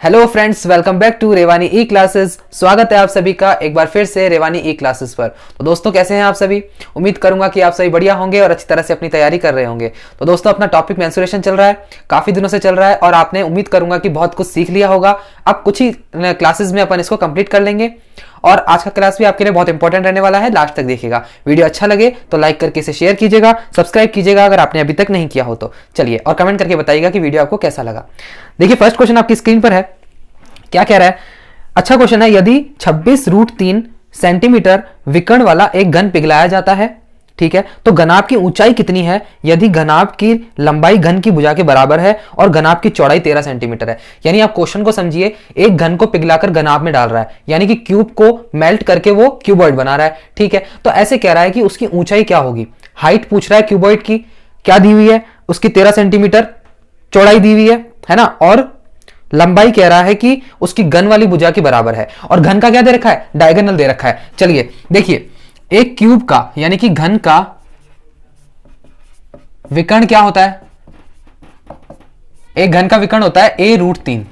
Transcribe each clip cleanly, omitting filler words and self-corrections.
Hello friends, welcome back to Revani e classes. स्वागत है आप सभी का एक बार फिर से रेवानी ई क्लासेस पर। तो दोस्तों, कैसे हैं आप सभी? उम्मीद करूंगा कि आप सभी बढ़िया होंगे और अच्छी तरह से अपनी तैयारी कर रहे होंगे। तो दोस्तों, अपना टॉपिक मेंस्ट्रुएशन चल रहा है, काफी दिनों से चल रहा है और आपने उम्मीद करूंगा कि बहुत कुछ सीख लिया होगा। अब कुछ ही क्लासेस में अपन इसको कंप्लीट कर लेंगे और आज का क्लास भी आपके लिए बहुत इंपॉर्टेंट रहने वाला है। लास्ट तक देखिएगा। वीडियो अच्छा लगे तो लाइक करके इसे शेयर कीजिएगा, सब्सक्राइब कीजिएगा अगर आपने अभी तक नहीं किया हो तो। चलिए, और कमेंट करके बताइएगा कि वीडियो आपको कैसा लगा। देखिए, फर्स्ट क्वेश्चन आपकी स्क्रीन पर है। क्या कह रहा है? अच्छा क्वेश्चन है। यदि 26√3 सेंटीमीटर विकर्ण वाला एक घन पिघलाया जाता है, ठीक है, तो घनाभ की ऊंचाई कितनी है यदि घनाभ की लंबाई घन की भुजा के बराबर है और घनाभ की चौड़ाई 13 सेंटीमीटर है? यानी आप क्वेश्चन को समझिए, एक घन को पिघलाकर घनाभ में डाल रहा है, यानी कि क्यूब को मेल्ट करके वो क्यूबॉइड बना रहा है, ठीक है। तो ऐसे कह रहा है कि उसकी ऊंचाई क्या होगी। हाइट पूछ रहा है क्यूबॉइड की, क्या दी हुई है उसकी 13 सेंटीमीटर चौड़ाई दी हुई है ना, और लंबाई कह रहा है कि उसकी घन वाली भुजा के बराबर है। और घन का क्या दे रखा है? डायगोनल दे रखा है। चलिए देखिए, एक क्यूब का यानी कि घन का विकर्ण क्या होता है? एक घन का विकर्ण होता है a√3,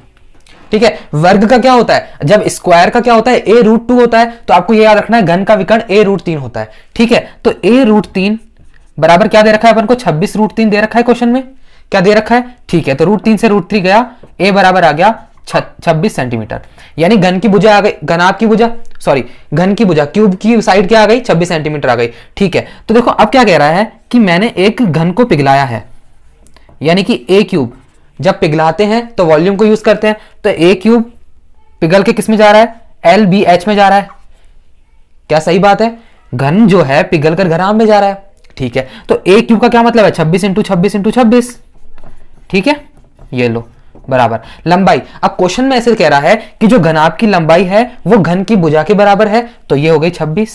ठीक है। वर्ग का क्या होता है? जब स्क्वायर का क्या होता है? a√2 होता है। तो आपको यह याद रखना है, घन का विकर्ण a√3 होता है, ठीक है। तो a√3 बराबर क्या दे रखा है अपन को? 26√3 दे रखा है क्वेश्चन में। क्या दे रखा है? ठीक है, तो √3 से √3 गया, a बराबर आ गया 26 सेंटीमीटर। यानी घन की भुजा आ गई, घनाभ की भुजा, सॉरी घन की भुजा, क्यूब की साइड क्या आ गई? 26 सेंटीमीटर आ गई, ठीक है। तो देखो, अब क्या कह रहा है कि मैंने एक घन को पिघलाया है, यानी कि a क्यूब। जब पिघलाते हैं तो वॉल्यूम को यूज करते हैं, तो a क्यूब पिघल के किस में जा रहा है? LBH में जा रहा है। क्या सही बात है? घन जो है पिघल कर घनाभ में जा रहा है, ठीक है। तो a क्यूब का क्या मतलब है? 26 × 26 × 26, ठीक है। ये लो बराबर लंबाई। अब क्वेश्चन में ऐसे कह रहा है कि जो घनाभ की लंबाई है वो घन की भुजा के बराबर है, तो ये हो गई 26,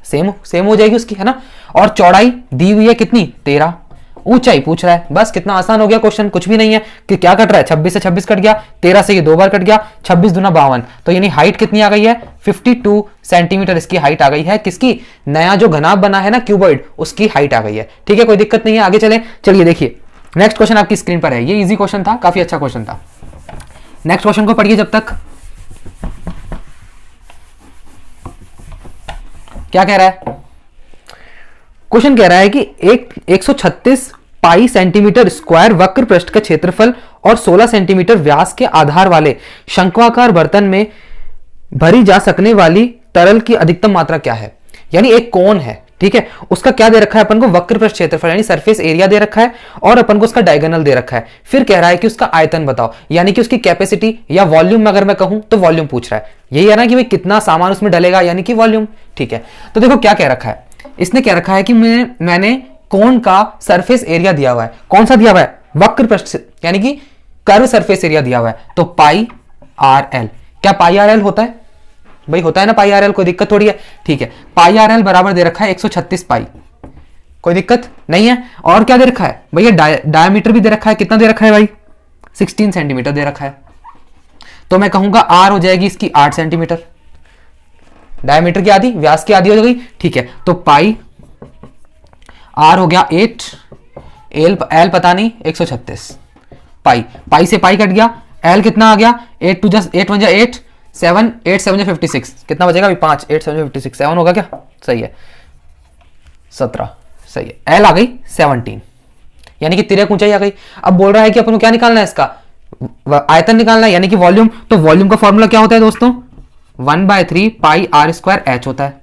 सेम हो जाएगी उसकी, है ना। और चौड़ाई दी हुई है कितनी? 13। ऊंचाई पूछ रहा है, बस कितना आसान हो गया क्वेश्चन। कुछ भी नहीं है कि क्या कट रहा है, 26 से 26 कट गया, 13 से ये 2 बार कट गया, 26 दूना 52। तो यानी हाइट कितनी आ गई है? 52 सेंटीमीटर इसकी हाइट आ गई है। किसकी? नया जो घनाभ बना है ना क्यूबॉइड, उसकी हाइट आ गई है, ठीक है। कोई दिक्कत नहीं है, आगे चले। चलिए देखिए, नेक्स्ट क्वेश्चन आपकी स्क्रीन पर है। ये इजी क्वेश्चन था, काफी अच्छा क्वेश्चन था। नेक्स्ट क्वेश्चन को पढ़िए जब तक। क्या कह रहा है? क्वेश्चन कह रहा है कि 136 पाई सेंटीमीटर स्क्वायर वक्र पृष्ठ का क्षेत्रफल और 16 सेंटीमीटर व्यास के आधार वाले शंक्वाकार बर्तन में भरी जा सकने वाली तरल की अधिकतम मात्रा क्या है। यानी एक कोन है, ठीक है, उसका क्या दे रखा है अपन को? वक्र पृष्ठ क्षेत्रफल यानी सरफेस एरिया दे रखा है और अपन को उसका डायगोनल दे रखा है। फिर कह रहा है कि उसका आयतन बताओ, यानी कि उसकी कैपेसिटी या वॉल्यूम अगर मैं कहूं तो वॉल्यूम पूछ रहा है। यही है ना कि भाई कितना सामान उसमें डलेगा, यानी कि वॉल्यूम, ठीक है। तो देखो क्या कह रखा है इसने, कह रखा है कि मैंने कोन का सरफेस एरिया दिया हुआ है। कौन सा दिया हुआ है? वक्र पृष्ठ यानी कि कर्व सरफेस एरिया दिया हुआ है। तो πRL, क्या πRL होता है? भाई होता है ना πRL, कोई दिक्कत थोड़ी है, ठीक है। πRL बराबर दे रखा है 136 पाई, कोई दिक्कत नहीं है। और क्या दे रखा है भैया? डायमीटर भी दे रखा है। कितना दे रखा है भाई? 16 सेंटीमीटर दे रखा है। तो मैं कहूंगा R हो जाएगी इसकी 8 सेंटीमीटर। डायमीटर की आधी, व्यास की आधी हो गई, ठीक है। तो पाई R हो गया 8, L पता नहीं, 136 पाई से पाई कट गया, L कितना आ गया? 8 1 8 7 8 7 56, कितना बचेगा? 5 8 7 56, 7 होगा क्या? सही है, 17, सही है। L आ गई 17, यानी कि तिरक ऊंचाई आ गई। अब बोल रहा है कि अपन को क्या निकालना है? इसका आयतन निकालना है, यानी कि वॉल्यूम। तो वॉल्यूम का फॉर्मूला क्या होता है दोस्तों? 1/3 पाई R² H होता है।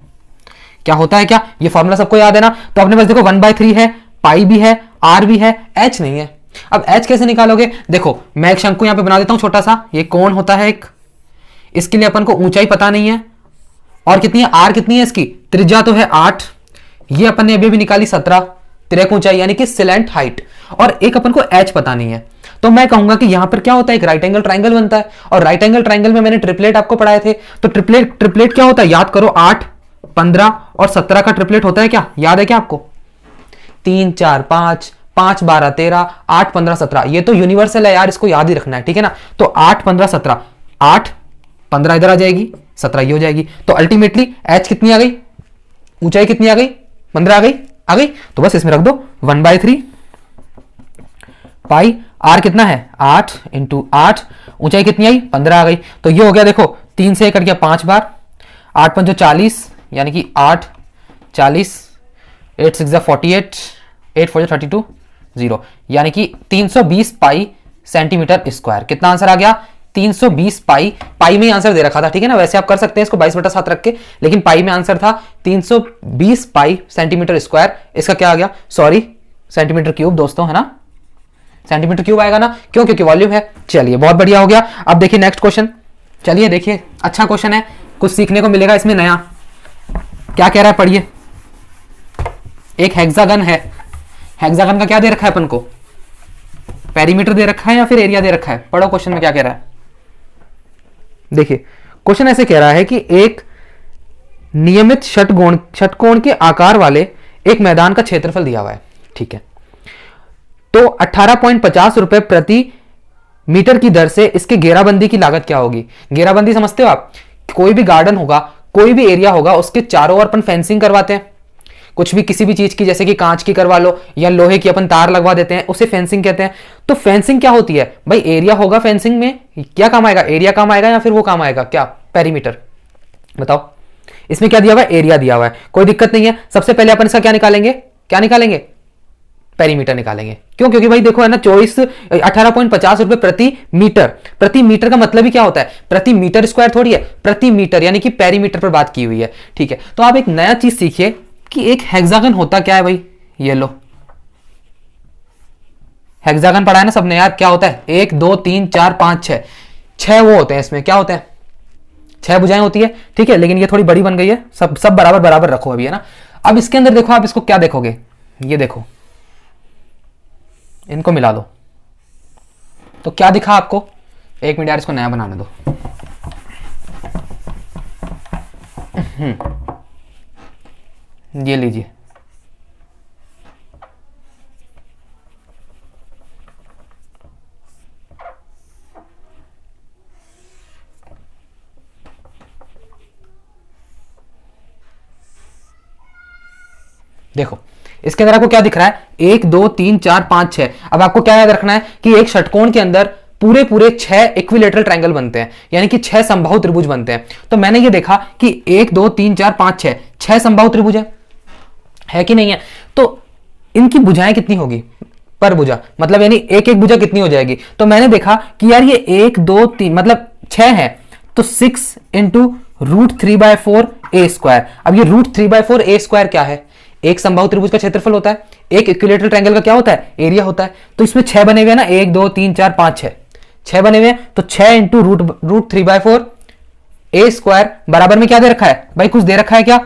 क्या होता है? क्या ये फॉर्मूला सबको याद है ना? तो अपने पास देखो 1/3 है, पाई भी है, R भी है, H नहीं है। अब H कैसे निकालोगे? देखो मैं एक शंकु यहां पे बना देता हूं छोटा सा। ये कोण होता है एक, इसके लिए अपन को ऊंचाई पता नहीं है और कितनी है? R कितनी है इसकी? त्रिज्या तो है 8, ये अपन ने अभी निकाली 17, तिरक ऊंचाई यानी कि सिलेंट हाइट, और एक अपन को H पता नहीं है। तो मैं कहूंगा कि यहां पर क्या होता है? एक राइट एंगल ट्राइंगल बनता है, और राइट एंगल ट्राइंगल में मैंने ट्रिपलेट आपको पढ़ाए थे। तो ट्रिपलेट क्या होता है? याद करो, 8 15 और 17 का ट्रिपलेट होता है क्या? याद है क्या आपको? 3 4 5 5 12 13 8 15 17, ये तो यूनिवर्सल है यार, इसको याद ही रखना है, ठीक है ना। तो 8 15 17, 8 15 इधर आ जाएगी, 17 ये हो जाएगी। तो अल्टीमेटली H कितनी आ गई? ऊंचाई कितनी आ गई? 15 आ गई। तो बस इसमें रख दो 1/3 पाई आर कितना है 8 इंटू 8, ऊंचाई कितनी आई 15 आ गई। तो ये हो गया देखो 3 से कट गया 5 बार, 8 पंचो 40 यानी कि 8 40, 8 6 48, 8 4 32 0 यानी कि 320 पाई सेंटीमीटर स्क्वायर। कितना आंसर आ गया 320 पाई। पाई में ही आंसर दे रखा था, ठीक है ना। वैसे आप कर सकते हैं इसको 22/7 रख के, लेकिन पाई में आंसर था 320 पाई सेंटीमीटर स्क्वायर। इसका क्या आ गया, सॉरी सेंटीमीटर क्यूब दोस्तों, है ना, सेंटीमीटर क्यूब आएगा ना, क्यों, क्योंकि वॉल्यूम है। चलिए बहुत बढ़िया हो गया। अब देखिए नेक्स्ट क्वेश्चन, चलिए देखिए अच्छा क्वेश्चन है, कुछ सीखने को मिलेगा इसमें नया। क्या कह रहा है पढ़िए। एक हेक्सागन है, हेक्सागन का क्या दे रखा है अपन को, पेरीमीटर दे रखा है या फिर एरिया दे रखा है। पढ़ो क्वेश्चन में क्या कह रहा है। देखिए क्वेश्चन ऐसे कह रहा है कि एक नियमित षटकोण के आकार वाले एक मैदान का क्षेत्रफल दिया हुआ है, ठीक है। तो 18.50 रुपए प्रति मीटर की दर से इसके घेराबंदी की लागत क्या होगी। घेराबंदी समझते हो आप, कोई भी गार्डन होगा, कोई भी एरिया होगा, उसके चारों ओर अपन फेंसिंग करवाते हैं, कुछ भी किसी भी चीज की, जैसे कि कांच की करवा लो या लोहे की अपन तार लगवा देते हैं, उसे फेंसिंग कहते हैं। तो फेंसिंग क्या होती है भाई, एरिया होगा, फेंसिंग में क्या काम आएगा, एरिया काम आएगा या फिर वो काम आएगा क्या, पेरीमीटर। बताओ इसमें क्या दिया हुआ है, एरिया दिया हुआ है, कोई दिक्कत नहीं है। सबसे पहले अपन इसका क्या निकालेंगे, क्या निकालेंगे, पेरीमीटर निकालेंगे। क्यों, क्योंकि भाई देखो है ना, 18.50 रुपए प्रति मीटर। प्रति मीटर का मतलब ही क्या होता है, प्रति मीटर स्क्वायर थोड़ी है, प्रति मीटर यानी कि पेरीमीटर पर बात की हुई है, ठीक है। तो आप एक नया चीज सीखिए कि एक हेक्सागन होता क्या है भाई, ये लो हेक्सागन पढ़ा है ना सबने यार, क्या होता है 1 2 3 4 5 6, 6 वो होते हैं इसमें, क्या होते हैं 6 भुजाएं होती है, ठीक है। लेकिन ये थोड़ी बड़ी बन गई है, सब बराबर बराबर रखो अभी, है ना। अब इसके अंदर देखो आप इसको क्या देखोगे, ये देखो इनको मिला दो तो क्या दिखा आपको। एक मिनट यार इसको नया बनाने दो। ये लीजिए, देखो इसके अंदर आपको क्या दिख रहा है, 1 2 3 4 5 6। अब आपको क्या याद रखना है कि एक षटकोण के अंदर पूरे पूरे 6 इक्विलेटरल ट्रायंगल बनते हैं, यानी कि 6 समबाहु त्रिभुज बनते हैं। तो मैंने ये देखा कि 1 2 3 4 5 6, 6 समबाहु त्रिभुज है कि नहीं है। तो इनकी भुजाएं कितनी होगी पर भुजा, मतलब यानी एक एक भुजा कितनी हो जाएगी। तो मैंने देखा कि यार ये 1 2 3 मतलब 6 है, तो 6 इंटू √3/4 a स्क्वायर। अब ये √3/4 a स्क्वायर क्या है, एक समबाहु त्रिभुज का क्षेत्रफल होता है, एक इक्विलेटरल ट्रायंगल का क्या होता है, एरिया होता है। तो इसमें 6 बने हुए हैं ना, 1 2 3 4 5 6, 6 बने हुए हैं। तो 6 इंटू √3/4 a स्क्वायर बराबर में क्या दे रखा है भाई, कुछ दे रखा है क्या,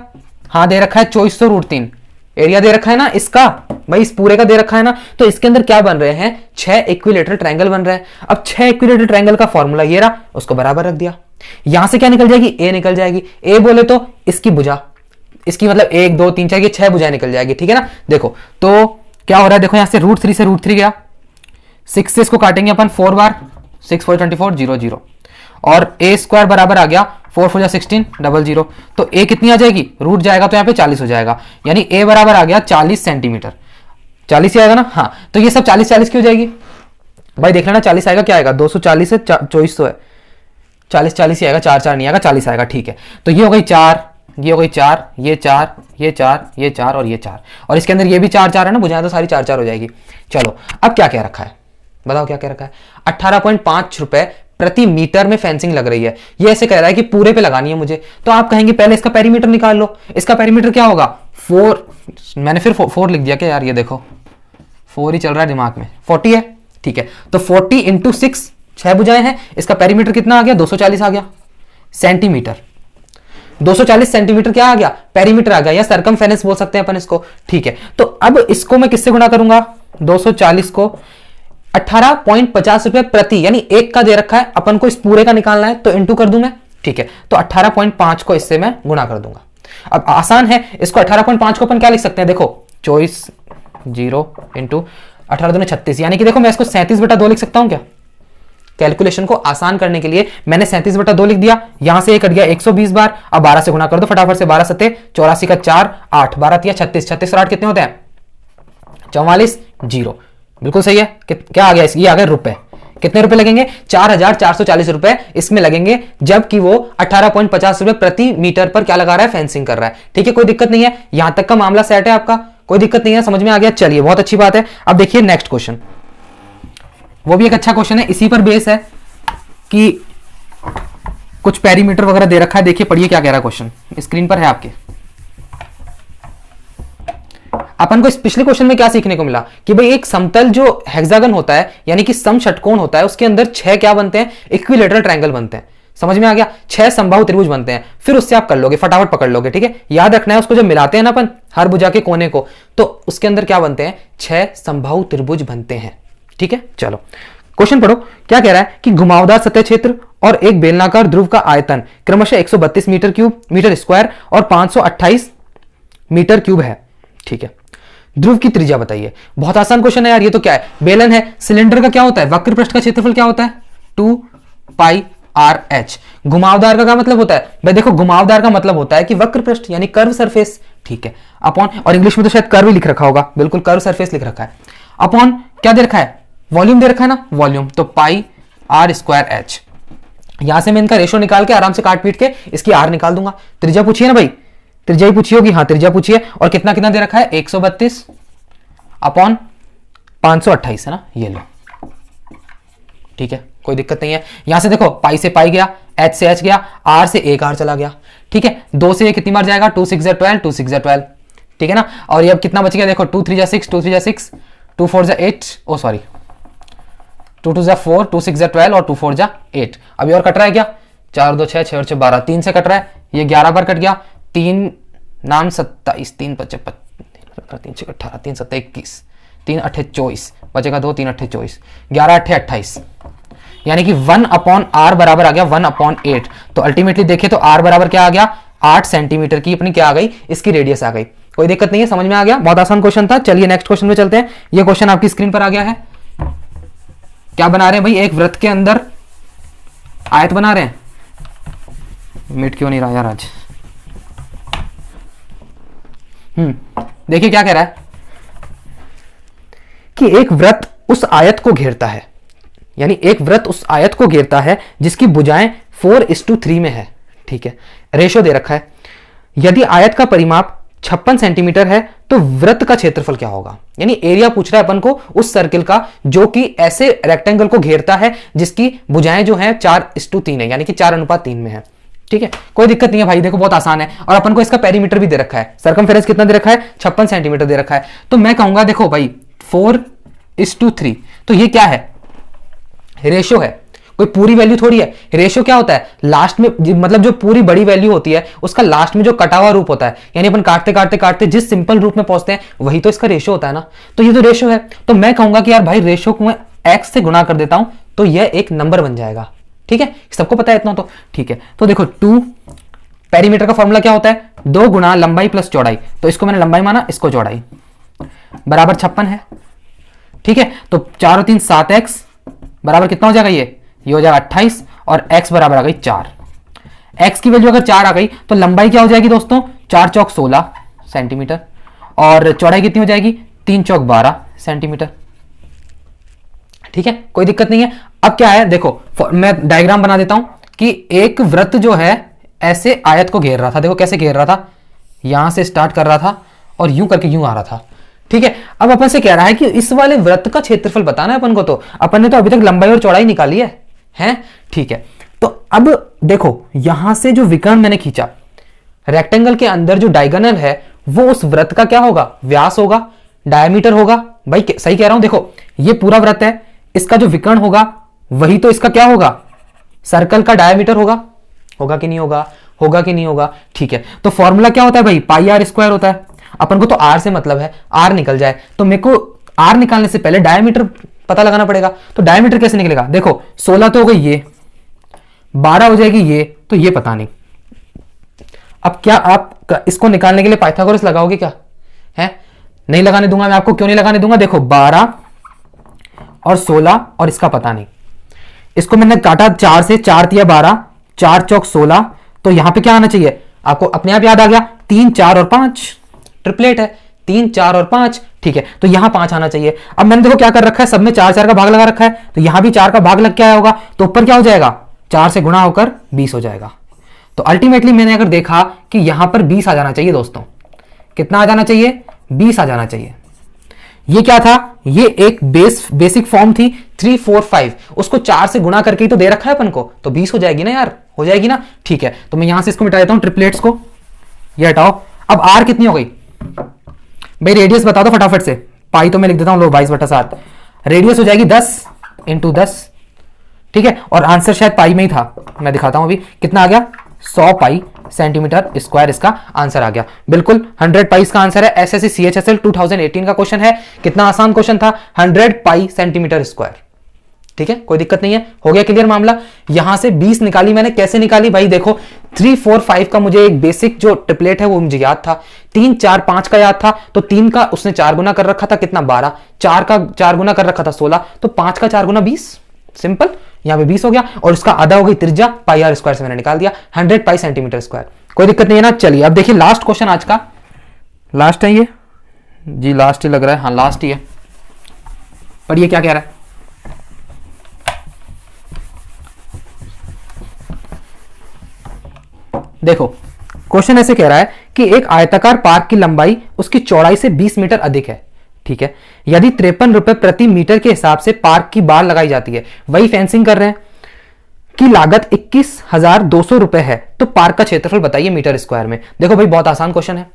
हाँ दे रखा है 2400√3। एरिया दे रखा है ना इसका, भाई इस पूरे का दे रखा है ना। तो इसके अंदर क्या बन रहे हैं, 6 इक्विलेटरल ट्रायंगल बन रहे हैं। अब 6 इक्विलेटरल ट्रायंगल का फॉर्मूला ये रहा, उसको बराबर रख दिया। यहां से क्या निकल जाएगी, ए निकल जाएगी। ए बोले तो इसकी भुजा, इसकी मतलब 1 2 3 4 ये 6 भुजाएं निकल जाएगी, ठीक है ना। देखो तो क्या हो रहा है, देखो यहां से √3 से √3 गया, 6 से इसको काटेंगे अपन 4 बार, 6 4 24 0 0, और a स्क्वायर बराबर आ गया 4 4 16 0 0। तो a कितनी आ जाएगी, रूट जाएगा तो यहाँ पे 40 हो जाएगा, यानी a बराबर आ गया 40 सेंटीमीटर। 40 ही आएगा ना, हाँ। तो ये सब 40 40 की हो जाएगी भाई, देख लेना 40 आएगा, क्या आएगा 240 से 2400 है, 40 40 ही आएगा, 4 4 नहीं आएगा, 40 आएगा, ठीक है। तो ये हो गई 4, ये हो गई 4, ये 4, ये 4, ये 4 और ये 4, और इसके अंदर ये भी 4 4 है ना, बुझाएं तो सारी 4 4 हो जाएगी। चलो अब क्या क्या रखा है, बताओ क्या क्या रखा है। 18.5 रुपए प्रति मीटर में फेंसिंग लग रही है। ये ऐसे कह रहा है कि पूरे पे लगानी है मुझे। तो आप कहेंगे पहले इसका पेरीमीटर निकाल लो। इसका पेरीमीटर क्या होगा 4, मैंने फिर 4 लिख दिया क्या यार, ये देखो 4 ही चल रहा है दिमाग में, 40 है, ठीक है। तो 40 इंटू 6, 6 भुजाएं हैं, इसका पेरीमीटर कितना आ गया 240 आ गया सेंटीमीटर। 240 सेंटीमीटर क्या आ गया, पेरीमीटर आ गया, या सरकमफेरेंस बोल सकते हैं अपन इसको, ठीक है। तो अब इसको मैं किससे गुणा करूंगा, 240 को 18.50 रुपए प्रति, यानी एक का दे रखा है, अपन को इस पूरे का निकालना है तो इंटू कर दूं मैं, ठीक है। तो 18.5 को इससे मैं गुणा कर दूंगा। अब आसान है, इसको 18.5 को अपन क्या लिख सकते हैं, देखो 24 0 इंटू 18 दूने 36, यानी कि देखो मैं इसको 37/2 लिख सकता हूं क्या। कैलकुलेशन को आसान करने के लिए मैंने 37/2 लिख दिया, यहां से ये कट गया 120 बार। अब 12 से गुणा कर दो फटाफट से, 12 सत्ते 84 का 4 8, 12 3 36, 36 और 8 कितने होते हैं 44 0, बिल्कुल सही है। क्या आ गया, ये आ गया रुपए। कितने रुपए लगेंगे, 4,440 रुपए इसमें लगेंगे, जबकि वो 18.50 रुपए प्रति मीटर पर क्या लगा रहा है, फेंसिंग कर रहा है। ठीक है, कोई दिक्कत नहीं है, यहां तक का मामला सेट है आपका, कोई दिक्कत नहीं है, समझ में आ गया। चलिए बहुत अच्छी बात है। अब देखिए नेक्स्ट क्वेश्चन, वो भी एक अच्छा क्वेश्चन है, इसी पर बेस है कि कुछ पेरीमीटर वगैरह दे रखा है। देखिए पढ़िए क्या कह रहा है क्वेश्चन, स्क्रीन पर है आपके। अपन को इस पिछले क्वेश्चन में क्या सीखने को मिला कि भाई एक समतल जो हेक्सागन होता है यानी कि समषटकोण होता है, उसके अंदर 6 क्या बनते हैं, इक्विलेटरल ट्रायंगल बनते हैं। समझ में आ गया, 6 समबाहु त्रिभुज बनते हैं। फिर उससे आप कर लोगे, फटाफट पकड़ लोगे। ठीक है, याद रखना है उसको, जब मिलाते हैं ना अपन हर भुजा के कोने को, तो उसके अंदर क्या बनते हैं, 6 समबाहु त्रिभुज बनते हैं। ठीक है, चलो क्वेश्चन पढ़ो। क्या कह रहा है कि घुमावदार सतह क्षेत्र और एक बेलनाकार ध्रुव का आयतन क्रमशः 132 मीटर स्क्वायर और 528 मीटर क्यूब है। ठीक है, ध्रुव की त्रिज्या बताइए। बहुत आसान क्वेश्चन है यार, ये तो क्या है, बेलन है। सिलेंडर का क्या होता है, वक्र पृष्ठ का क्षेत्रफल क्या होता है, 2 पाई आर एच। घुमावदार का क्या मतलब होता है भाई, देखो घुमावदार का मतलब होता है कि वक्र पृष्ठ यानी कर्व सरफेस। ठीक है, अपॉन, और इंग्लिश में तो शायद कर्व लिख रखा होगा, बिल्कुल कर्व सरफेस लिख रखा है। अपॉन क्या दे रखा है, वॉल्यूम दे रखा है ना, वॉल्यूम, तो पाई आर स्क्वायर एच। यहां से मैं इनका रेशो निकाल के आराम से काट पीट के इसकी आर निकाल दूंगा। त्रिज्या पूछिए ना भाई, त्रिज्या ही पूछी होगी, हाँ त्रिज्या पूछिए। और कितना कितना दे रखा है, 132 अपॉन 528 है ना, ये लो। ठीक है, कोई दिक्कत नहीं है। यहां से देखो पाई से पाई गया, एच से एच गया, आर से एक आर चला गया। ठीक है, 2 से ये कितनी बार जाएगा, 2 6 12, 2 6 12। ठीक है ना, और ये अब कितना बच गया, देखो 2 3 6, 2 3 6, 2 4 8, ओ सॉरी 2 2 4, 2 6 12 और 2 4 8। अभी और कट रहा है क्या, 4 2 6, 6 और 6 12, 3 से कट रहा है, ये 11 बार कट गया, 3 नाम 27, 3 5 3 6 18, 3 7 21, 3 8 24, बचेगा 2, 3 8 24, 11 8 28, यानी कि 1 अपॉन आर बराबर आ गया 1 अपॉन 8। तो अल्टीमेटली देखे तो आर बराबर क्या आ गया, 8 सेंटीमीटर की अपनी क्या आ गई, इसकी रेडियस आ गई। कोई दिक्कत नहीं है, समझ में आ गया, बहुत आसान क्वेश्चन था। चलिए नेक्स्ट क्वेश्चन में चलते हैं। ये क्वेश्चन आपकी स्क्रीन पर आ गया है। क्या बना रहे हैं भाई, एक वृत्त के अंदर आयत बना रहे हैं। मिट क्यों नहीं रहा यार आज। देखिए क्या कह रहा है कि एक वृत्त उस आयत को घेरता है, यानी एक वृत्त उस आयत को घेरता है जिसकी भुजाएं 4:3 में है। ठीक है, रेशो दे रखा है। यदि आयत का परिमाप 56 सेंटीमीटर है तो वृत्त का क्षेत्रफल क्या होगा, यानी एरिया पूछ रहा है अपन को उस सर्किल का जो कि ऐसे रेक्टेंगल को घेरता है जिसकी भुजाएं जो है 4:3 है, यानी कि 4:3 में है। ठीक है, कोई दिक्कत नहीं है भाई, देखो बहुत आसान है। और अपन को इसका पेरीमीटर भी दे रखा है, सरकमफेरेंस कितना दे रखा है, 56 सेंटीमीटर दे रखा है। तो मैं कहूंगा देखो भाई 4:3, तो ये क्या है, रेशो है, कोई पूरी वैल्यू थोड़ी है। रेशो क्या होता है, लास्ट में मतलब जो पूरी बड़ी वैल्यू होती है उसका लास्ट में जो कटा हुआ रूप होता है, यानी अपन काटते काटते काटते जिस सिंपल रूप में पहुंचते हैं वही तो इसका रेशो होता है ना। तो ये तो रेशो है, तो मैं कहूंगा कि यार भाई रेशो को मैं एक्स से गुणा कर देता हूं तो यह एक नंबर बन जाएगा। ठीक है, सबको पता है इतना तो। ठीक है, तो देखो 2 पेरीमीटर का फॉर्मूला क्या होता है, 2 गुणा लंबाई प्लस चौड़ाई। तो इसको मैंने लंबाई माना, इसको चौड़ाई, बराबर 56 है। ठीक है, तो 4 और 3 7x बराबर कितना हो जाएगा, ये हो जाएगा 28 और x बराबर आ गई 4। x की वैल्यू अगर 4 आ गई तो लंबाई क्या हो जाएगी दोस्तों, 4 चौक 16 सेंटीमीटर और चौड़ाई कितनी हो जाएगी, 3 चौक 12 सेंटीमीटर। ठीक है, कोई दिक्कत नहीं है। अब क्या है देखो, मैं डायग्राम बना देता हूं कि एक वृत्त जो है ऐसे आयत को घेर रहा था। देखो कैसे घेर रहा था, यहां से स्टार्ट कर रहा था और यूं करके यूं आ रहा था। ठीक है, अब अपन से कह रहा है कि इस वाले वृत्त का क्षेत्रफल बताना है अपन को। तो अपन ने तो अभी तक लंबाई और चौड़ाई निकाली है? ठीक है, तो अब देखो यहां से जो विकर्ण मैंने खींचा, रेक्टेंगल के अंदर जो डायगोनल है वो उस वृत्त का क्या होगा, व्यास होगा, डायमीटर होगा। भाई सही कह रहा हूं, देखो ये पूरा वृत्त है, इसका जो विकर्ण होगा वही तो इसका क्या होगा, सर्कल का डायमीटर होगा। होगा कि नहीं होगा, होगा कि नहीं होगा। ठीक है, तो फॉर्मूला क्या होता है भाई, पाई आर स्क्वायर होता है। अपन को तो आर से मतलब है, आर निकल जाए तो मेरे को आर निकालने से पहले डायमीटर पता लगाना पड़ेगा। तो डायमीटर कैसे निकलेगा, देखो 16 तो हो गई, ये 12 हो जाएगी, ये तो ये पता नहीं। अब क्या आप इसको निकालने के लिए पाइथागोरस लगाओगे क्या, है? नहीं लगाने दूंगा मैं आपको। क्यों नहीं लगाने दूंगा, देखो 12 और 16 और इसका पता नहीं। इसको मैंने काटा 4 से, 4 तिया 12, 4 चौक 16, तो यहां पे क्या आना चाहिए आपको, अपने आप याद आ गया, 3 4 और 5 ट्रिपलेट है, 3 4 और 5 ठीक है, तो यहां 5 आना चाहिए। अब मैंने देखो क्या कर रखा है, सब में 4 4 का भाग लगा रखा है, तो यहां भी 4 का भाग लग के आया होगा, तो ऊपर क्या हो जाएगा, 4 से गुणा होकर 20 हो जाएगा। तो अल्टीमेटली मैंने अगर देखा कि यहां पर 20 आ जाना चाहिए दोस्तों, कितना आ जाना चाहिए, 20 आ जाना चाहिए। ये क्या था, ये एक बेसिक फॉर्म थी 3 4 5, उसको 4 से गुणा करके ही तो दे रखा है अपन को, तो 20 हो जाएगी ना यार, हो जाएगी ना। ठीक है, तो मैं यहां से इसको मिटा देता हूं, ट्रिपलेट्स को ये हटाओ। अब आर कितनी हो गई भाई, रेडियस बता दो फटाफट से, पाई तो मैं लिख देता हूं, लो 22/7, रेडियस हो जाएगी 10 × 10, ठीक है, और आंसर शायद पाई में ही था, मैं दिखाता हूं अभी कितना आ गया, 100 पाई सेंटीमीटर स्क्वायर इसका आंसर आ गया। बिल्कुल 100 पाई इसका आंसर है। एसएससी सीएचएसएल 2018 का क्वेश्चन है, कितना आसान क्वेश्चन था, 100 पाई सेंटीमीटर स्क्वायर। ठीक है, कोई दिक्कत नहीं है, हो गया क्लियर मामला। यहां से 20 निकाली मैंने, कैसे निकाली भाई, देखो 3 4 5 का मुझे एक बेसिक जो ट्रिपलेट है वो मुझे याद था, 3 4 5 का याद था, तो 3 का उसने 4 गुना कर रखा था, कितना 12, 4 का 4 गुना कर रखा था 16, तो 5 का 4 गुना 20, सिंपल, यहां पे 20 हो गया, और उसका आधा हो गई त्रिज्या, पाई आर स्क्वायर से मैंने निकाल दिया 100 पाई सेंटीमीटर स्क्वायर। कोई दिक्कत नहीं है ना। चलिए अब देखिए लास्ट क्वेश्चन आज का, लास्ट है ये जी, लास्ट ही लग रहा है, हाँ लास्ट ही है, पढ़िए क्या कह रहा है। देखो क्वेश्चन ऐसे कह रहा है कि एक आयताकार पार्क की लंबाई उसकी चौड़ाई से 20 मीटर अधिक है, ठीक है, यदि 53 रुपए प्रति मीटर के हिसाब से पार्क की बाड़ लगाई जाती है, वही फेंसिंग कर रहे हैं, की लागत 21,200 रुपए है, तो पार्क का क्षेत्रफल बताइए मीटर स्क्वायर में। देखो भाई बहुत आसान क्वेश्चन है,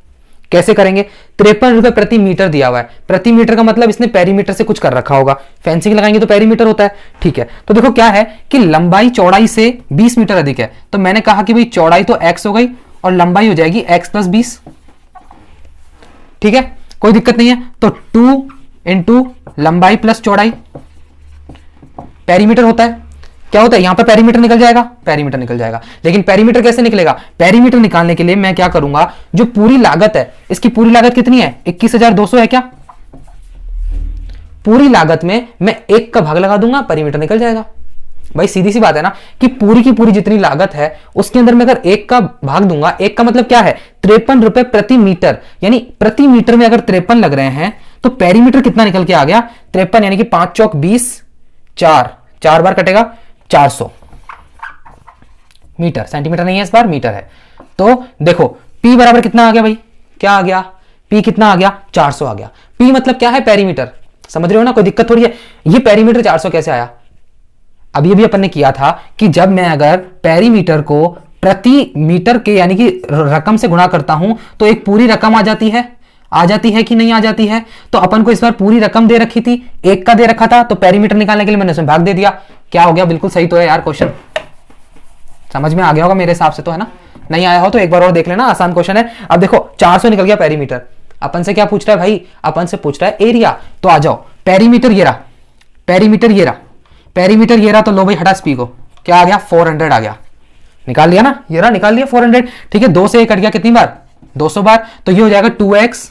कैसे करेंगे, 53 रुपए प्रति मीटर दिया हुआ है, प्रति मीटर का मतलब इसने पेरीमीटर से कुछ कर रखा होगा, फेंसिंग लगाएंगे तो पेरीमीटर होता है, ठीक है। तो देखो क्या है कि लंबाई चौड़ाई से 20 मीटर अधिक है, तो मैंने कहा कि भाई चौड़ाई तो x हो गई और लंबाई हो जाएगी x + 20, ठीक है, कोई दिक्कत नहीं है। तो 2 × लंबाई प्लस चौड़ाई, पेरीमीटर होता है, क्या होता है यहां पर पेरीमीटर निकल जाएगा, पेरीमीटर निकल जाएगा, लेकिन पेरीमीटर कैसे निकलेगा, पेरीमीटर निकालने के लिए मैं क्या करूंगा, जो पूरी लागत है, इसकी पूरी लागत कितनी है, 21,200 है क्या, पूरी लागत में मैं 1 का भाग लगा दूंगा, पेरीमीटर निकल जाएगा। भाई सीधी सी बात है ना कि पूरी की पूरी जितनी लागत है उसके अंदर मैं अगर 1 का भाग दूंगा, 1 का मतलब क्या है, 53 रुपए प्रति मीटर, यानी प्रति मीटर में अगर 53 लग रहे हैं तो पेरीमीटर कितना निकल के आ गया, 53, यानी कि 5 चौक 20, 4 बार कटेगा 400 मीटर, सेंटीमीटर नहीं है इस बार, मीटर है। तो देखो P बराबर कितना आ गया भाई, क्या आ गया, P कितना आ गया, 400 आ गया। P मतलब क्या है, पेरीमीटर, समझ रहे हो ना, कोई दिक्कत थोड़ी है। ये पेरीमीटर 400 कैसे आया, अभी अभी अपन ने किया था कि जब मैं अगर पेरीमीटर को प्रति मीटर के यानी कि रकम से गुणा करता हूं तो एक पूरी रकम आ जाती है कि नहीं आ जाती है। तो अपन को इस बार पूरी रकम दे रखी थी, 1 का दे रखा था, तो पेरीमीटर निकालने के लिए मैंने उसमें भाग दे दिया, क्या हो गया, बिल्कुल सही तो है यार, क्वेश्चन समझ में आ गया होगा मेरे हिसाब से, तो है ना, नहीं आया हो तो एक बार और देख लेना, आसान क्वेश्चन है। अब देखो 400 निकल गया पेरीमीटर, अपन से क्या पूछ रहा है भाई, अपन से पूछ रहा है एरिया, तो आ जाओ, पेरीमीटर ये रहा, पेरीमीटर ये रहा, पेरीमीटर ये रहा, तो लो भाई हटा स्पी को, क्या आ गया, 400 आ गया, निकाल लिया ना, ये रहा, निकाल लिया 400, ठीक है, 2 से 1 कट गया कितनी बार, 200 बार, तो ये हो जाएगा 2x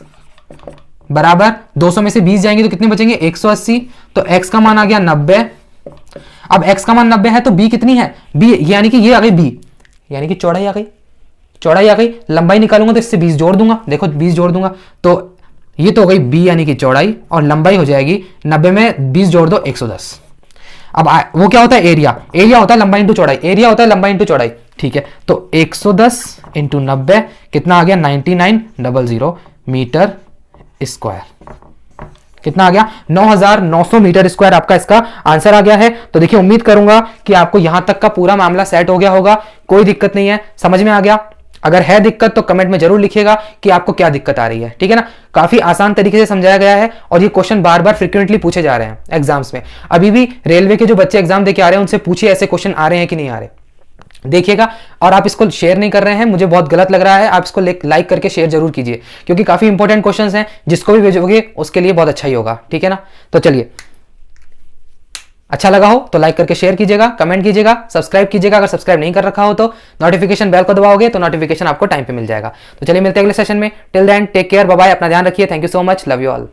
बराबर 200 में से 20 जाएंगे तो कितने बचेंगे, 180, तो x का मान आ गया 90। अब x का मान 90 है तो b कितनी है, b यानी कि ये आ गई b, यानी कि चौड़ाई आ गई, चौड़ाई आ गई, लंबाई निकालूंगा तो इससे 20 जोड़ दूंगा, देखो 20 जोड़ दूंगा तो ये तो हो गई b यानी कि चौड़ाई, और लंबाई हो जाएगी 90 में 20 जोड़ दो 110। अब वो क्या होता है, एरिया, एरिया होता है लंबाई इंटू चौड़ाई, एरिया होता है लंबाई इंटू चौड़ाई, ठीक है, तो 110 × 90 कितना आ गया, 9900 मीटर स्क्वायर, कितना आ गया, 9,900 मीटर स्क्वायर आपका इसका आंसर आ गया है। तो देखिए उम्मीद करूंगा कि आपको यहां तक का पूरा मामला सेट हो गया होगा, कोई दिक्कत नहीं है, समझ में आ गया। अगर है दिक्कत तो कमेंट में जरूर लिखिएगा कि आपको क्या दिक्कत आ रही है, ठीक है ना। काफी आसान तरीके से समझाया गया है और ये क्वेश्चन बार बार फ्रिक्वेंटली पूछे जा रहे हैं एग्जाम्स में। अभी भी रेलवे के जो बच्चे एग्जाम देके आ रहे हैं उनसे पूछिए ऐसे क्वेश्चन आ रहे हैं कि नहीं आ रहे, देखिएगा। और आप इसको शेयर नहीं कर रहे हैं, मुझे बहुत गलत लग रहा है, आप इसको लाइक करके शेयर जरूर कीजिए क्योंकि काफी इंपॉर्टेंट क्वेश्चंस हैं, जिसको भी भेजोगे उसके लिए बहुत अच्छा ही होगा, ठीक है ना। तो चलिए, अच्छा लगा हो तो लाइक करके शेयर कीजिएगा, कमेंट कीजिएगा, सब्सक्राइब कीजिएगा, अगर सब्सक्राइब नहीं कर रखा हो तो नोटिफिकेशन बेल को दबाओगे तो नोटिफिकेशन आपको टाइम पे मिल जाएगा। तो चलिए मिलते हैं अगले सेशन में, till then take care, bye bye, अपना ध्यान रखिए, thank you so much, love you all.